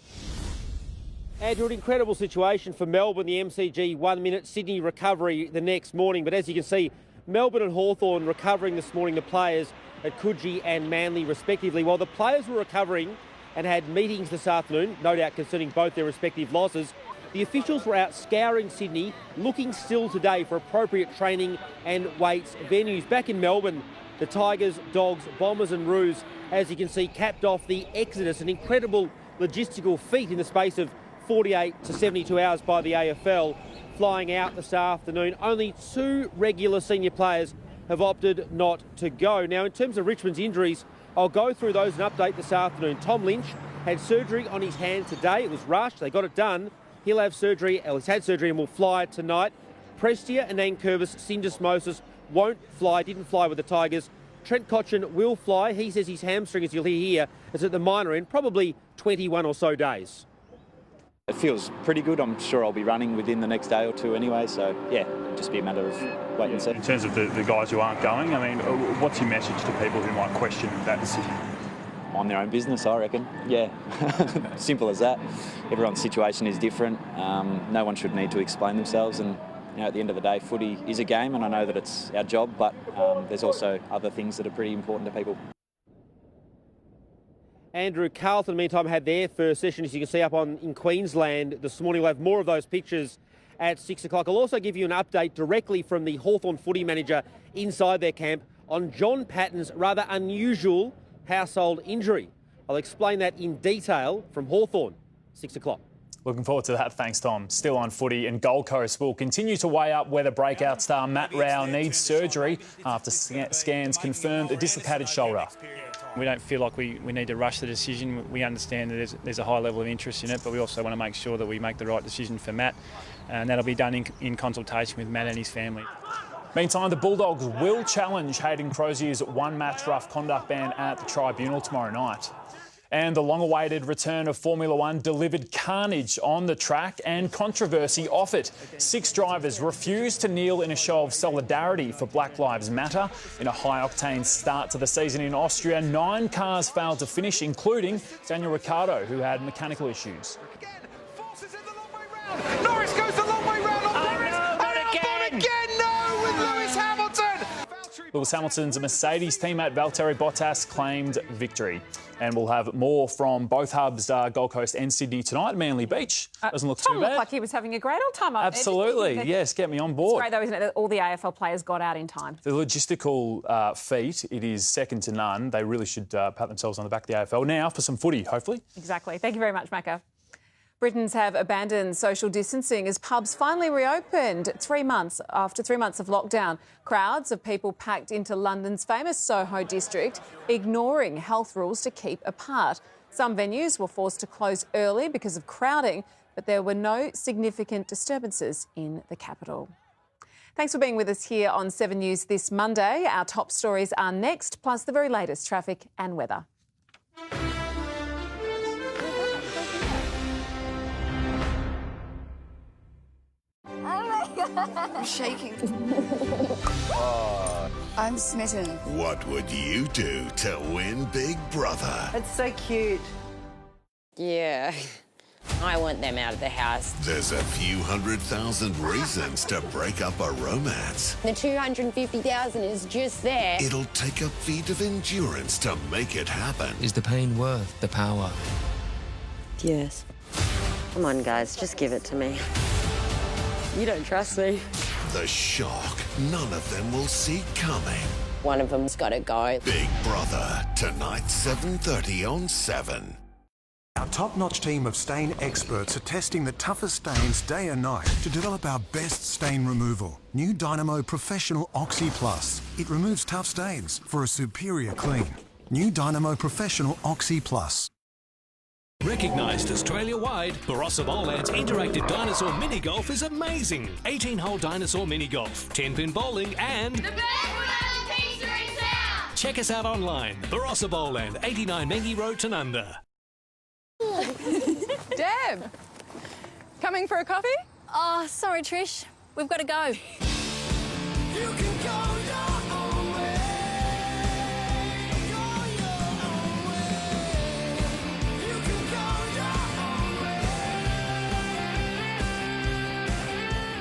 Andrew, an incredible situation for Melbourne, the MCG 1 minute, Sydney recovery the next morning. But as you can see, Melbourne and Hawthorn recovering this morning, the players at Coogee and Manly respectively. While the players were recovering and had meetings this afternoon, no doubt concerning both their respective losses, the officials were out scouring Sydney, looking still today for appropriate training and weights venues. Back in Melbourne, the Tigers, Dogs, Bombers and Roos, as you can see, capped off the exodus, an incredible logistical feat in the space of 48 to 72 hours by the AFL, flying out this afternoon. Only 2 regular senior players have opted not to go. Now, in terms of Richmond's injuries, I'll go through those and update this afternoon. Tom Lynch had surgery on his hand today. It was rushed. They got it done. He'll have surgery, or he's had surgery and will fly tonight. Prestia and Nankervis syndesmosis won't fly, didn't fly with the Tigers. Trent Cotchin will fly. He says his hamstring, as you'll hear here, is at the minor end, probably 21 or so days. It feels pretty good. I'm sure I'll be running within the next day or two anyway, so yeah, it'll just be a matter of wait and see. In terms of the guys who aren't going, I mean, what's your message to people who might question that decision? On their own business, I reckon. Yeah, simple as that. Everyone's situation is different. No one should need to explain themselves, and at the end of the day, footy is a game, and I know that it's our job, but there's also other things that are pretty important to people. Andrew, Carlton, meantime, had their first session, as you can see, up in Queensland this morning. We'll have more of those pictures at 6 o'clock. I'll also give you an update directly from the Hawthorn footy manager inside their camp on John Patton's rather unusual household injury. I'll explain that in detail from Hawthorn, 6 o'clock. Looking forward to that. Thanks, Tom. Still on footy, and Gold Coast will continue to weigh up whether breakout star Matt Rao needs surgery after scans confirmed a dislocated shoulder. We don't feel like we need to rush the decision. We understand that there's a high level of interest in it, but we also want to make sure that we make the right decision for Matt, and that'll be done in consultation with Matt and his family. Meantime, the Bulldogs will challenge Hayden Crozier's one-match rough conduct ban at the tribunal tomorrow night. And the long-awaited return of Formula One delivered carnage on the track and controversy off it. 6 drivers refused to kneel in a show of solidarity for Black Lives Matter. In a high-octane start to the season in Austria, 9 cars failed to finish, including Daniel Ricciardo, who had mechanical issues. Norris goes the long way round on Perez. Lewis Hamilton's Mercedes teammate Valtteri Bottas claimed victory. And we'll have more from both hubs, Gold Coast and Sydney tonight. Manly Beach doesn't look Tom too bad. looked like he was having a great old time up there. Absolutely, yes, get me on board. It's great though, isn't it, that all the AFL players got out in time. The logistical feat, it is second to none. They really should pat themselves on the back of the AFL. Now for some footy, hopefully. Exactly. Thank you very much, Macca. Britons have abandoned social distancing as pubs finally reopened 3 months after 3 months of lockdown. Crowds of people packed into London's famous Soho district, ignoring health rules to keep apart. Some venues were forced to close early because of crowding, but there were no significant disturbances in the capital. Thanks for being with us here on 7 News this Monday. Our top stories are next, plus the very latest traffic and weather. I'm shaking. I'm smitten. What would you do to win Big Brother? It's so cute. Yeah, I want them out of the house. There's a few 100,000 reasons to break up a romance. The 250,000 is just there. It'll take a feat of endurance to make it happen. Is the pain worth the power? Yes. Come on, guys, just give it to me. You don't trust me. The shock none of them will see coming. One of them's got to go. Big Brother, tonight 7:30 on 7. Our top-notch team of stain experts are testing the toughest stains day and night to develop our best stain removal. New Dynamo Professional Oxy Plus. It removes tough stains for a superior clean. New Dynamo Professional Oxy Plus. Recognised Australia-wide, Barossa Bowland's interactive dinosaur mini-golf is amazing. 18-hole dinosaur mini-golf, 10-pin bowling and... the best pizza in town! Check us out online. Barossa Bowland, 89 Mengi Road, Tanunda. Deb, coming for a coffee? Oh, sorry, Trish. We've got to go.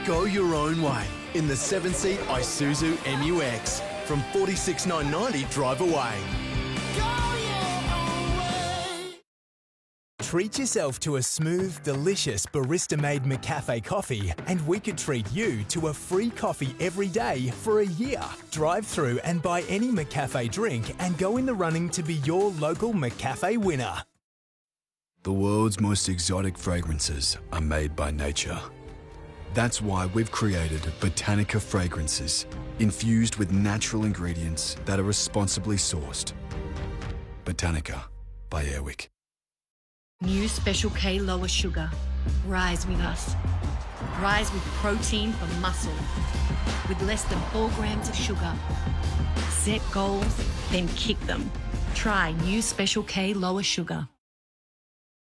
Go your own way in the 7-seat Isuzu MU-X. From $46,990 drive away. Treat yourself to a smooth, delicious barista-made McCafe coffee and we could treat you to a free coffee every day for a year. Drive through and buy any McCafe drink and go in the running to be your local McCafe winner. The world's most exotic fragrances are made by nature. That's why we've created Botanica Fragrances, infused with natural ingredients that are responsibly sourced. Botanica by Airwick. New Special K Lower Sugar. Rise with us. Rise with protein for muscle. With less than 4 grams of sugar. Set goals, then kick them. Try New Special K Lower Sugar.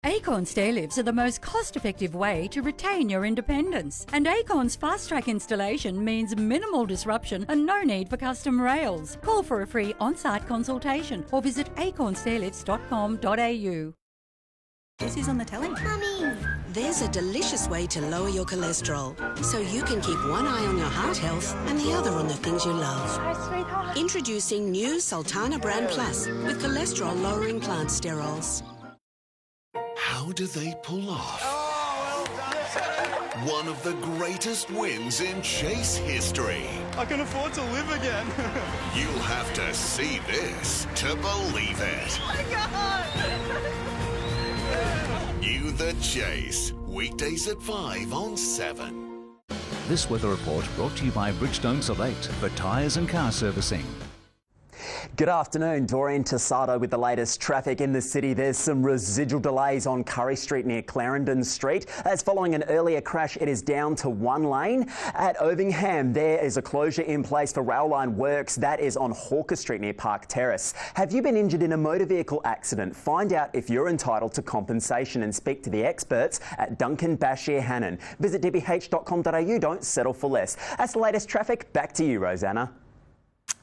Acorn stair lifts are the most cost-effective way to retain your independence. And Acorn's fast-track installation means minimal disruption and no need for custom rails. Call for a free on-site consultation or visit acornstairlifts.com.au. This is on the telly. Mummy! There's a delicious way to lower your cholesterol, so you can keep one eye on your heart health and the other on the things you love. Hi, sweetheart. Introducing new Sultana Brand Plus with cholesterol-lowering plant sterols. How do they pull off one of the greatest wins in Chase history? I can afford to live again. You'll have to see this to believe it. Oh my God! You the Chase, weekdays at 5 on 7. This weather report brought to you by Bridgestone Select for tyres and car servicing. Good afternoon, Doreen Tassado with the latest traffic in the city. There's some residual delays on Curry Street near Clarendon Street. As following an earlier crash, it is down to 1 lane. At Irvingham, there is a closure in place for rail line works. That is on Hawker Street near Park Terrace. Have you been injured in a motor vehicle accident? Find out if you're entitled to compensation and speak to the experts at Duncan Bashir Hannon. Visit dbh.com.au. Don't settle for less. That's the latest traffic. Back to you, Rosanna.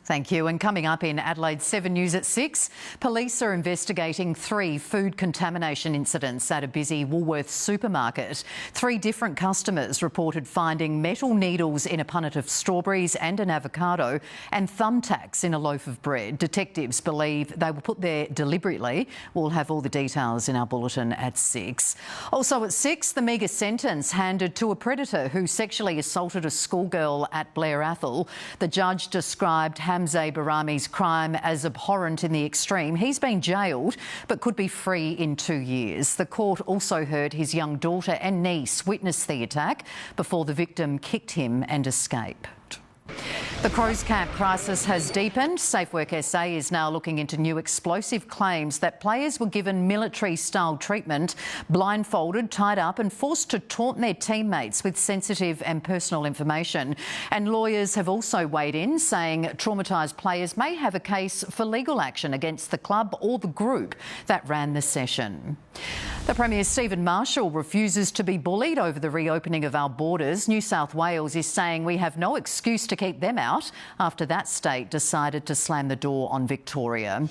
Thank you. And coming up in Adelaide 7 News at 6, police are investigating 3 food contamination incidents at a busy Woolworths supermarket. 3 different customers reported finding metal needles in a punnet of strawberries and an avocado and thumbtacks in a loaf of bread. Detectives believe they were put there deliberately. We'll have all the details in our bulletin at 6. Also at 6, the meagre sentence handed to a predator who sexually assaulted a schoolgirl at Blair Athol. The judge described Hamza Barami's crime as abhorrent in the extreme. He's been jailed but could be free in 2 years. The court also heard his young daughter and niece witness the attack before the victim kicked him and escaped. The Crows Camp crisis has deepened. SafeWork SA is now looking into new explosive claims that players were given military-style treatment, blindfolded, tied up and forced to taunt their teammates with sensitive and personal information. And lawyers have also weighed in, saying traumatised players may have a case for legal action against the club or the group that ran the session. The Premier Stephen Marshall refuses to be bullied over the reopening of our borders. New South Wales is saying we have no excuse to keep them out after that state decided to slam the door on Victoria.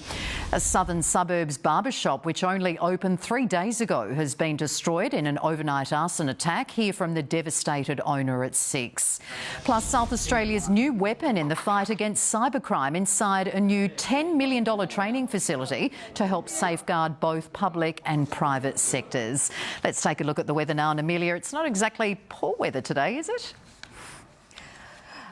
A southern suburbs barbershop, which only opened 3 days ago, has been destroyed in an overnight arson attack. Hear from the devastated owner at 6. Plus, South Australia's new weapon in the fight against cybercrime inside a new $10 million training facility to help safeguard both public and private sectors. Let's take a look at the weather now. And Amelia, it's not exactly poor weather today, is it?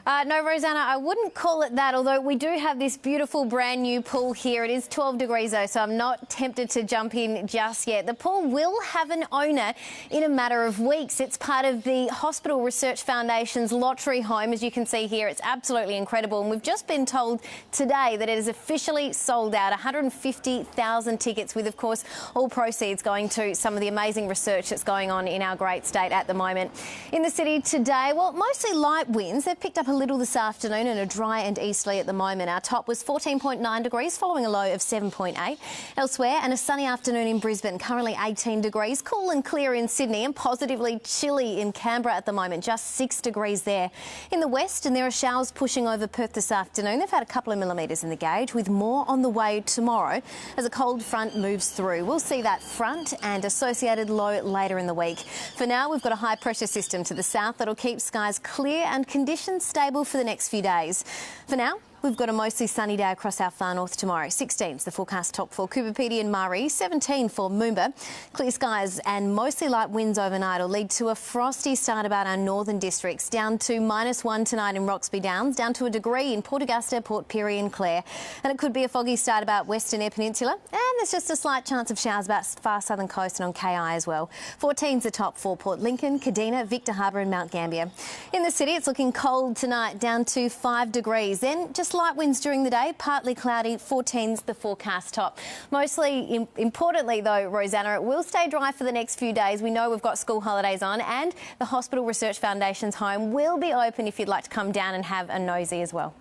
No, Rosanna, I wouldn't call it that, although we do have this beautiful brand new pool here. It is 12 degrees though, so I'm not tempted to jump in just yet. The pool will have an owner in a matter of weeks. It's part of the Hospital Research Foundation's lottery home. As you can see here, it's absolutely incredible. And we've just been told today that it is officially sold out, 150,000 tickets, with, of course, all proceeds going to some of the amazing research that's going on in our great state at the moment. In the city today, well, mostly light winds. They've picked up a little this afternoon and are dry and easterly at the moment. Our top was 14.9 degrees, following a low of 7.8. Elsewhere, and a sunny afternoon in Brisbane, currently 18 degrees. Cool and clear in Sydney and positively chilly in Canberra at the moment, just 6 degrees there. In the west, and there are showers pushing over Perth this afternoon. They've had a couple of millimetres in the gauge, with more on the way tomorrow as a cold front moves through. We'll see that front and associated low later in the week. For now, we've got a high pressure system to the south that'll keep skies clear and conditions stable for the next few days. For now, we've got a mostly sunny day across our far north tomorrow. 16's the forecast top for Coober Pedy and Murray, 17 for Moomba. Clear skies and mostly light winds overnight will lead to a frosty start about our northern districts, down to -1 tonight in Roxby Downs, down to a degree in Port Augusta, Port Pirie and Clare. And it could be a foggy start about Western Eyre Peninsula, and there's just a slight chance of showers about far southern coast and on KI as well. 14's the top for Port Lincoln, Kadina, Victor Harbour and Mount Gambier. In the city, it's looking cold tonight, down to 5 degrees. Then just light winds during the day, partly cloudy, 14's the forecast top. Mostly, importantly though, Rosanna, it will stay dry for the next few days. We know we've got school holidays on, and the Hospital Research Foundation's home will be open if you'd like to come down and have a nosy as well.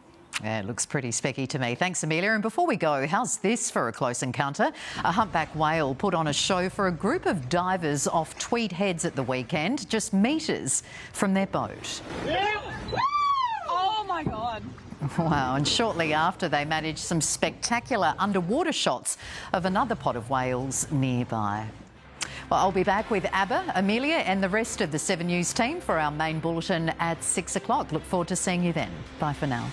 Yeah, it looks pretty specky to me. Thanks, Amelia. And before we go, how's this for a close encounter? A humpback whale put on a show for a group of divers off Tweed Heads at the weekend, just metres from their boat. Oh my God. Wow, and shortly after, they managed some spectacular underwater shots of another pod of whales nearby. Well, I'll be back with Abba, Amelia and the rest of the 7 News team for our main bulletin at 6 o'clock. Look forward to seeing you then. Bye for now.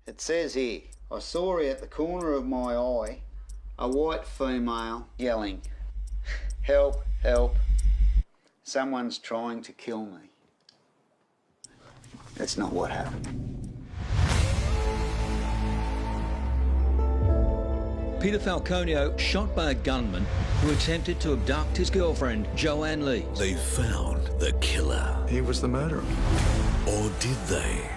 It says here, I saw at the corner of my eye a white female yelling, "Help, help, someone's trying to kill me." That's not what happened. Peter Falconio shot by a gunman who attempted to abduct his girlfriend, Joanne Lee. They found the killer. He was the murderer. Or did they?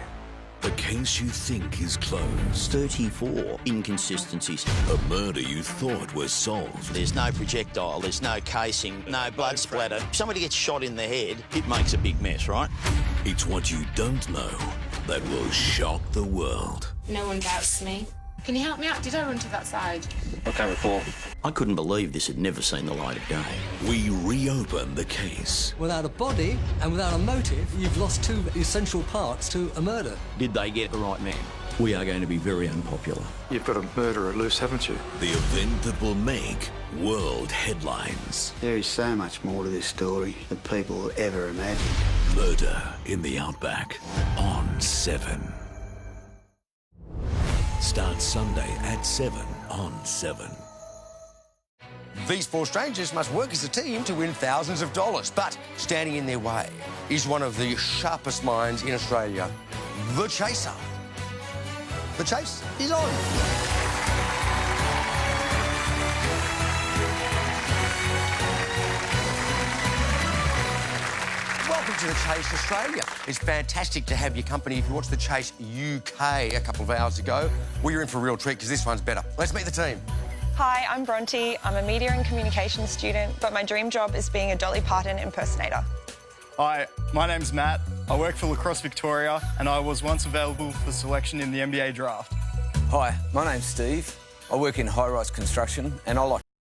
The case you think is closed. 34 inconsistencies. A murder you thought was solved. There's no projectile, there's no casing, no blood splatter. If somebody gets shot in the head, it makes a big mess, right? It's what you don't know that will shock the world. No one doubts me. Can you help me out? Did I run to that side? I can't recall. I couldn't believe this had never seen the light of day. We reopen the case. Without a body and without a motive, you've lost two essential parts to a murder. Did they get the right man? We are going to be very unpopular. You've got a murderer loose, haven't you? The event that will make world headlines. There is so much more to this story than people will ever imagine. Murder in the Outback on 7. Starts Sunday at 7 on 7. These four strangers must work as a team to win thousands of dollars, but standing in their way is one of the sharpest minds in Australia, the Chaser. The chase is on. Welcome to The Chase Australia. It's fantastic to have your company. If you watched The Chase UK a couple of hours ago, well, you're in for a real treat because this one's better. Let's meet the team. Hi, I'm Bronte. I'm a media and communications student, but my dream job is being a Dolly Parton impersonator. Hi, my name's Matt. I work for Lacrosse Victoria and I was once available for selection in the NBA draft. Hi, my name's Steve. I work in high-rise construction and I like